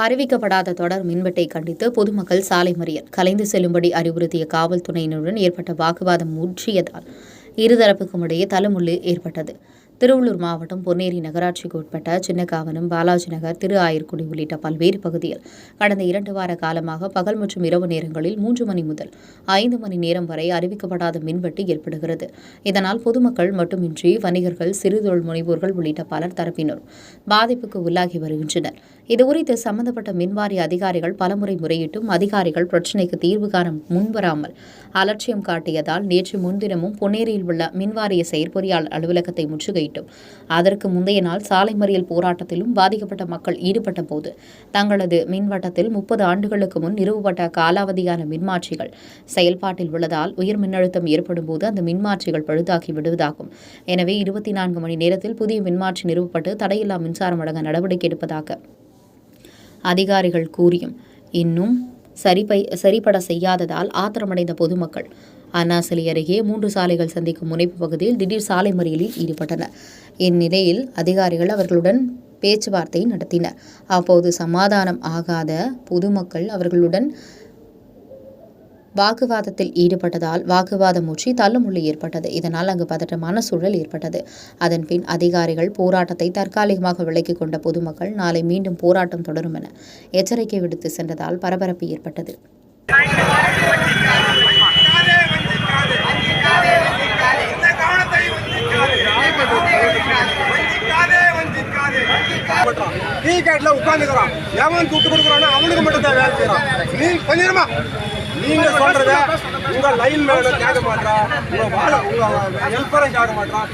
அறிவிக்கப்படாத தொடர் மின்வெட்டை கண்டித்து பொதுமக்கள் சாலை மறியல். கலைந்து செல்லும்படி அறிவுறுத்திய காவல்துறையினருடன் ஏற்பட்ட வாக்குவாதம் முற்றியதால் இருதரப்புக்கும் இடையே தள்ளுமுள்ளு ஏற்பட்டது. திருவள்ளூர் மாவட்டம் பொன்னேரி நகராட்சிக்கு உட்பட்ட சின்னகாவனம், பாலாஜி நகர், திரு ஆயர்குடி உள்ளிட்ட பல்வேறு பகுதியில் கடந்த 2 வார காலமாக பகல் மற்றும் இரவு நேரங்களில் 3 மணி முதல் 5 மணி நேரம் வரை அறிவிக்கப்படாத மின்வெட்டு ஏற்படுகிறது. இதனால் பொதுமக்கள் மட்டுமின்றி வணிகர்கள், சிறு தொழில் முனைவோர்கள் உள்ளிட்ட பலர் தரப்பினர் பாதிப்புக்கு உள்ளாகி வருகின்றனர். இதுகுறித்து சம்பந்தப்பட்ட மின்வாரிய அதிகாரிகள் பலமுறை முறையிட்டும் அதிகாரிகள் பிரச்சினைக்கு தீர்வு காண முன்வராமல் அலட்சியம் காட்டியதால் நேற்று முன்தினமும் பொன்னேரியில் உள்ள மின்வாரிய செயற்பொறியாளர் அலுவலகத்தை முற்றுகையிட்டும் அதற்கு முந்தைய நாள் சாலை மறியல் போராட்டத்திலும் பாதிக்கப்பட்ட மக்கள் ஈடுபட்ட போது தங்களது மின்வட்டத்தில் 30 ஆண்டுகளுக்கு முன் நிறுவப்பட்ட காலாவதியான மின்மாற்றிகள் செயல்பாட்டில் உள்ளதால் உயர் மின்னழுத்தம் ஏற்படும் போது அந்த மின்மாற்றிகள் பழுதாகி விடுவதாகும். எனவே 24 மணி நேரத்தில் புதிய மின்மாற்றி நிறுவப்பட்டு தடையில்லா மின்சாரம் வழங்க நடவடிக்கை எடுப்பதாக அதிகாரிகள் கூறியும் இன்னும் சரிபட செய்யாததால் ஆத்திரமடைந்த பொதுமக்கள் அண்ணாசிலை அருகே 3 சாலைகள் சந்திக்கும் முனைப்பு பகுதியில் திடீர் சாலை மறியலில் ஈடுபட்டனர். இந்நிலையில் அதிகாரிகள் அவர்களுடன் பேச்சுவார்த்தை நடத்தினர். அப்போது சமாதானம் ஆகாத பொதுமக்கள் அவர்களுடன் வாக்குவாதத்தில் ஈடுபட்டதால் வாக்குவாதம் முற்றி தள்ளுமுள்ளு ஏற்பட்டது. இதனால் அங்கு பதற்றமான சூழல் ஏற்பட்டது. அதன்பின் அதிகாரிகள் போராட்டத்தை தற்காலிகமாக விலக்கிக் கொண்ட பொதுமக்கள் நாளை மீண்டும் போராட்டம் தொடரும் என எச்சரிக்கை விடுத்து சென்றதால் பரபரப்பு ஏற்பட்டது. அவனுக்கு மட்டும் தான் வேலை செய்யறான். நீ கொஞ்சமா நீங்க சொல்றத உங்க லைன் மேல கேட்க மாட்டான், உங்க ஹெல்ப்பரும் கேட்க மாட்டான்.